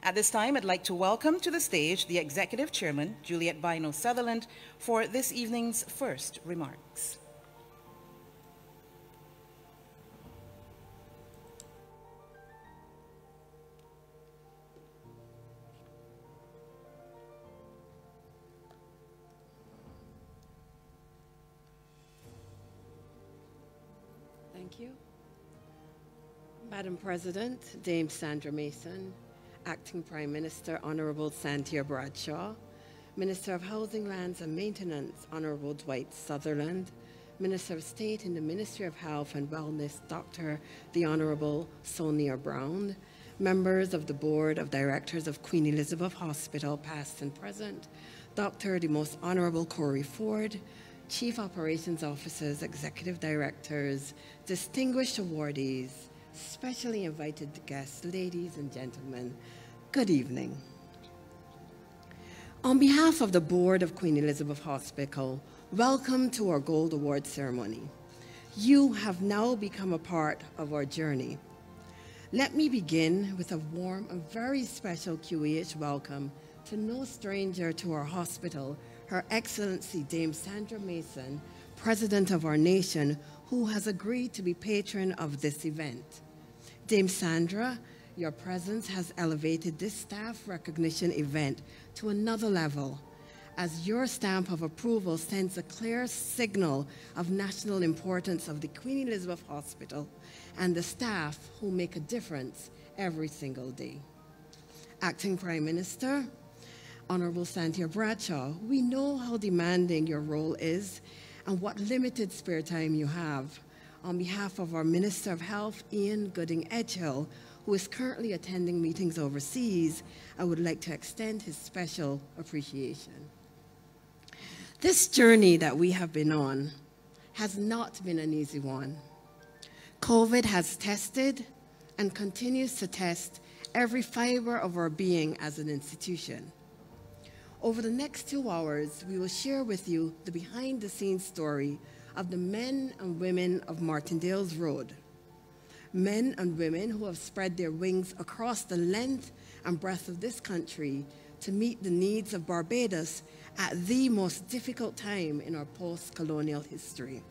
At this time, I'd like to welcome to the stage the Executive Chairman, Juliette Bynoe-Sutherland, for this evening's first remarks. Thank you. Madam President, Dame Sandra Mason, Acting Prime Minister, Honorable Santia Bradshaw, Minister of Housing, Lands and Maintenance, Honorable Dwight Sutherland, Minister of State in the Ministry of Health and Wellness, Dr. the Honorable Sonia Brown, members of the Board of Directors of Queen Elizabeth Hospital, past and present, Dr. the Most Honorable Corey Ford, Chief Operations Officers, Executive Directors, distinguished awardees, specially invited guests, ladies and gentlemen, good evening. On behalf of the Board of Queen Elizabeth Hospital, welcome to our Gold Award ceremony. You have now become a part of our journey. Let me begin with a warm and very special QEH welcome to no stranger to our hospital, Her Excellency Dame Sandra Mason, President of our nation, who has agreed to be patron of this event. Dame Sandra, your presence has elevated this staff recognition event to another level, as your stamp of approval sends a clear signal of national importance of the Queen Elizabeth Hospital and the staff who make a difference every single day. Acting Prime Minister, Honorable Santia Bradshaw, we know how demanding your role is and what limited spare time you have. On behalf of our Minister of Health, Ian Gooding-Edgehill, who is currently attending meetings overseas, I would like to extend his special appreciation. This journey that we have been on has not been an easy one. COVID has tested and continues to test every fiber of our being as an institution. Over the next 2 hours, we will share with you the behind-the-scenes story of the men and women of Martindale's Road. Men and women who have spread their wings across the length and breadth of this country to meet the needs of Barbados at the most difficult time in our post-colonial history.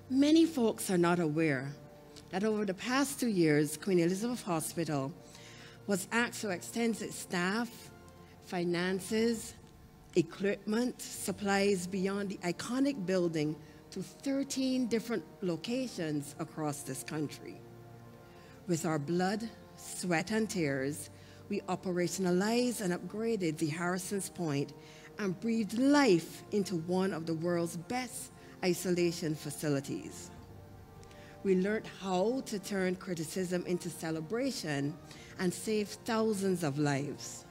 Many folks are not aware that over the past 2 years, Queen Elizabeth Hospital was asked to extend its staff, finances, equipment, supplies beyond the iconic building to 13 different locations across this country. With our blood, sweat, and tears, we operationalized and upgraded the Harrison's Point and breathed life into one of the world's best isolation facilities. We learned how to turn criticism into celebration and save thousands of lives.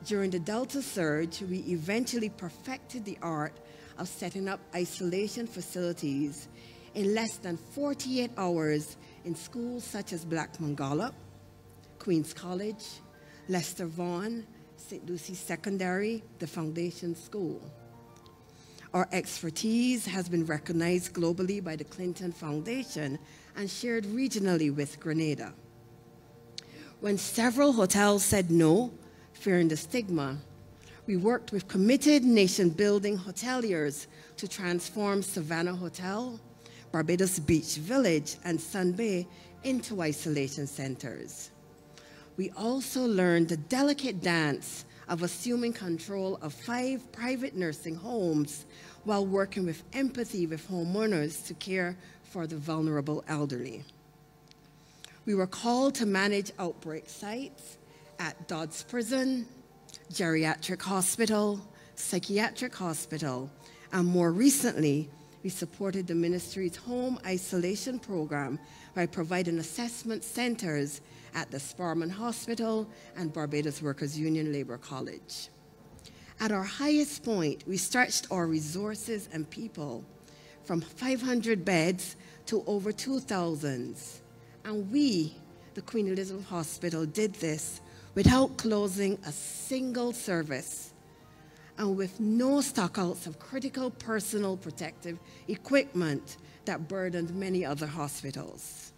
During the Delta surge, we eventually perfected the art of setting up isolation facilities in less than 48 hours in schools such as Blackman Gollop, Queen's College, Lester Vaughan, St. Lucie Secondary, the Foundation School. Our expertise has been recognized globally by the Clinton Foundation and shared regionally with Grenada. When several hotels said no, fearing the stigma, we worked with committed nation-building hoteliers to transform Savannah Hotel, Barbados Beach Village, and Sun Bay into isolation centers. We also learned the delicate dance of assuming control of 5 private nursing homes while working with empathy with homeowners to care for the vulnerable elderly. We were called to manage outbreak sites at Dodds Prison, Geriatric Hospital, Psychiatric Hospital, and more recently, we supported the ministry's home isolation program by providing assessment centers at the Sparman Hospital and Barbados Workers Union Labor College. At our highest point, we stretched our resources and people from 500 beds to over 2,000. And we, the Queen Elizabeth Hospital, did this without closing a single service and with no stockouts of critical personal protective equipment that burdened many other hospitals.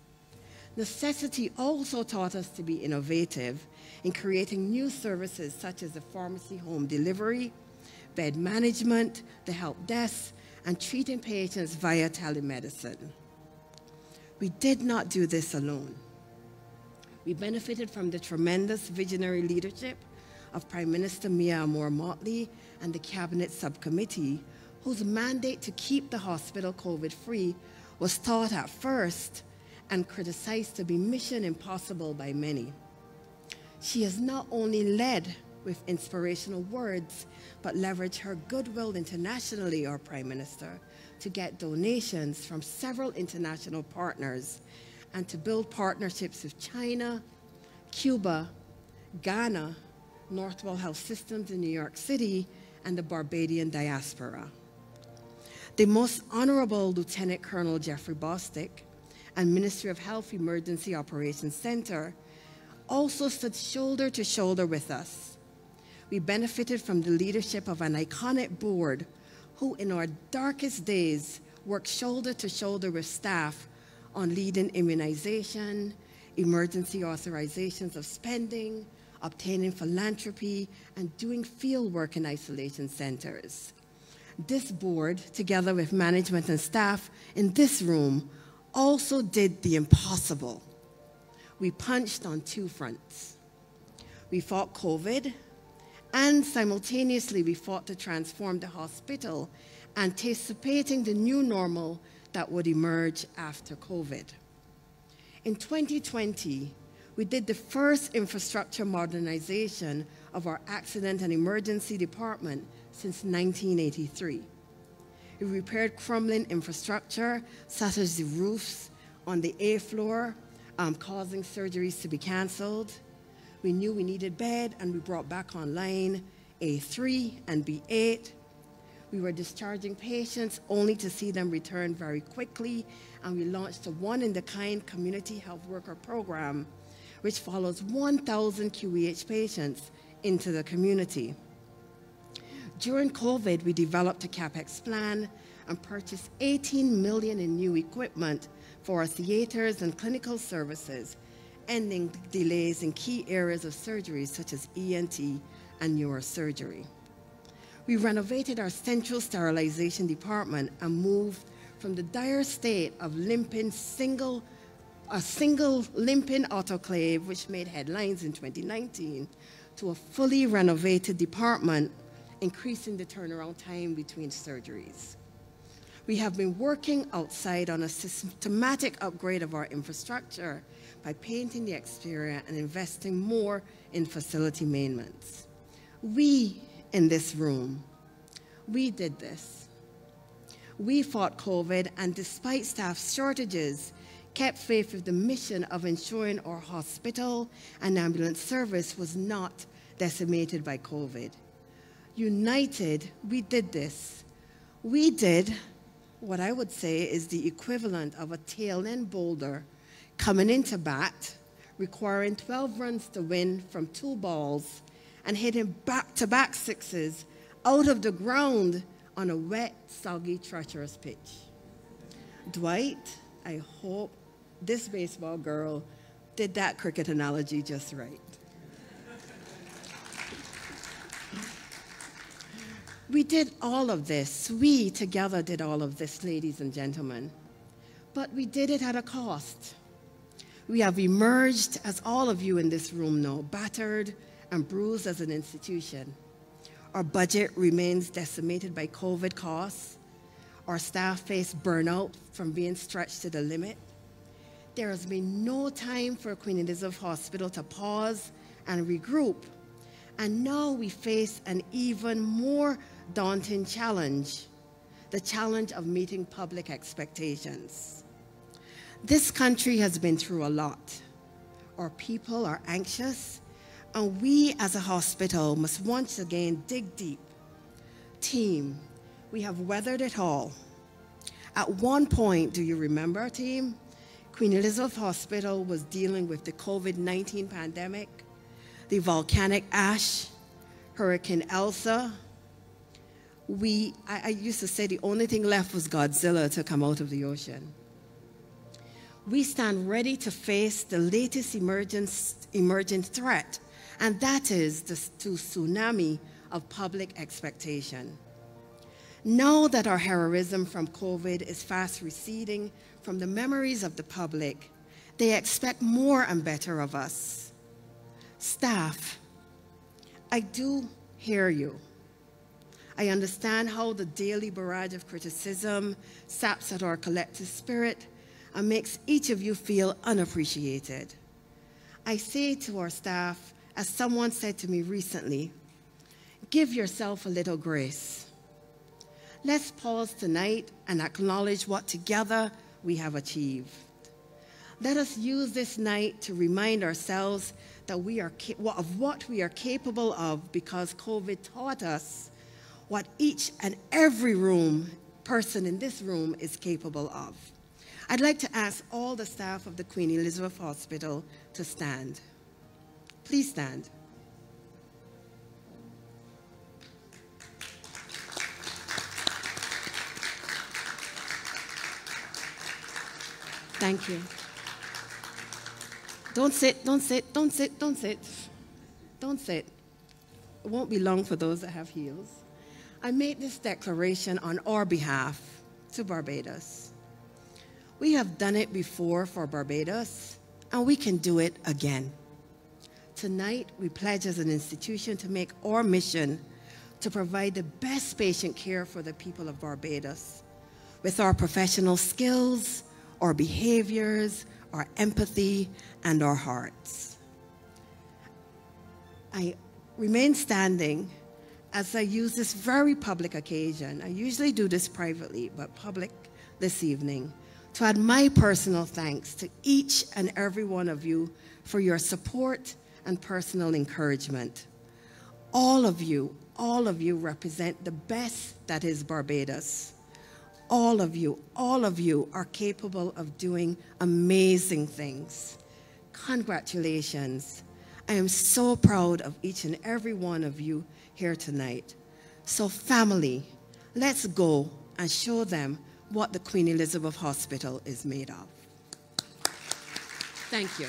Necessity also taught us to be innovative in creating new services such as the pharmacy home delivery, bed management, the help desk, and treating patients via telemedicine. We did not do this alone. We benefited from the tremendous visionary leadership of Prime Minister Mia Moore-Motley and the Cabinet Subcommittee, whose mandate to keep the hospital COVID-free was thought at first and criticized to be mission impossible by many. She has not only led with inspirational words, but leveraged her goodwill internationally, our Prime Minister, to get donations from several international partners and to build partnerships with China, Cuba, Ghana, Northwell Health Systems in New York City, and the Barbadian diaspora. The Most Honorable Lieutenant Colonel Jeffrey Bostick and Ministry of Health Emergency Operations Center also stood shoulder to shoulder with us. We benefited from the leadership of an iconic board who, in our darkest days, worked shoulder to shoulder with staff on leading immunization, emergency authorizations of spending, obtaining philanthropy, and doing field work in isolation centers. This board, together with management and staff in this room, also did the impossible. We punched on two fronts. We fought COVID, and simultaneously we fought to transform the hospital, anticipating the new normal that would emerge after COVID. In 2020, we did the first infrastructure modernization of our accident and emergency department since 1983. We repaired crumbling infrastructure, such as the roofs on the A floor, causing surgeries to be canceled. We knew we needed bed, and we brought back online A3 and B8. We were discharging patients only to see them return very quickly, and we launched a one-in-the-kind community health worker program, which follows 1,000 QEH patients into the community. During COVID, we developed a CapEx plan and purchased $18 million in new equipment for our theaters and clinical services, ending delays in key areas of surgery such as ENT and neurosurgery. We renovated our central sterilization department and moved from the dire state of a single limping autoclave, which made headlines in 2019, to a fully renovated department, increasing the turnaround time between surgeries. We have been working outside on a systematic upgrade of our infrastructure by painting the exterior and investing more in facility maintenance. We in this room, we did this. We fought COVID, and despite staff shortages, kept faith with the mission of ensuring our hospital and ambulance service was not decimated by COVID. United, we did this. We did what I would say is the equivalent of a tail-end boulder coming into bat, requiring 12 runs to win from 2 balls, and hitting back-to-back sixes out of the ground on a wet, soggy, treacherous pitch. Dwight, I hope this baseball girl did that cricket analogy just right. We did all of this. We together did all of this, ladies and gentlemen. But we did it at a cost. We have emerged, as all of you in this room know, battered and bruised as an institution. Our budget remains decimated by COVID costs. Our staff face burnout from being stretched to the limit. There has been no time for Queen Elizabeth Hospital to pause and regroup. And now we face an even more daunting challenge, the challenge of meeting public expectations. This country has been through a lot. Our people are anxious, and we as a hospital must once again dig deep. Team, we have weathered it all. At one point, do you remember, team? Queen Elizabeth Hospital was dealing with the COVID-19 pandemic, the volcanic ash, Hurricane Elsa. I used to say the only thing left was Godzilla to come out of the ocean. We stand ready to face the latest emergent threat, and that is the tsunami of public expectation. Now that our heroism from COVID is fast receding from the memories of the public, they expect more and better of us. Staff, I do hear you. I understand how the daily barrage of criticism saps at our collective spirit and makes each of you feel unappreciated. I say to our staff, as someone said to me recently, give yourself a little grace. Let's pause tonight and acknowledge what together we have achieved. Let us use this night to remind ourselves that of what we are capable of, because COVID taught us what each and every person in this room is capable of. I'd like to ask all the staff of the Queen Elizabeth Hospital to stand. Please stand. Thank you. Don't sit, don't sit, don't sit, don't sit. Don't sit. It won't be long for those that have heels. I made this declaration on our behalf to Barbados. We have done it before for Barbados, and we can do it again. Tonight, we pledge as an institution to make our mission to provide the best patient care for the people of Barbados with our professional skills, our behaviors, our empathy, and our hearts. I remain standing as I use this very public occasion. I usually do this privately, but public this evening, to add my personal thanks to each and every one of you for your support and personal encouragement. All of you represent the best that is Barbados. All of you are capable of doing amazing things. Congratulations. I am so proud of each and every one of you here tonight. So family, let's go and show them what the Queen Elizabeth Hospital is made of. Thank you.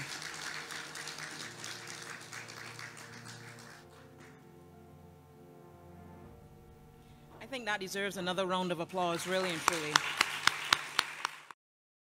I think that deserves another round of applause, really and truly.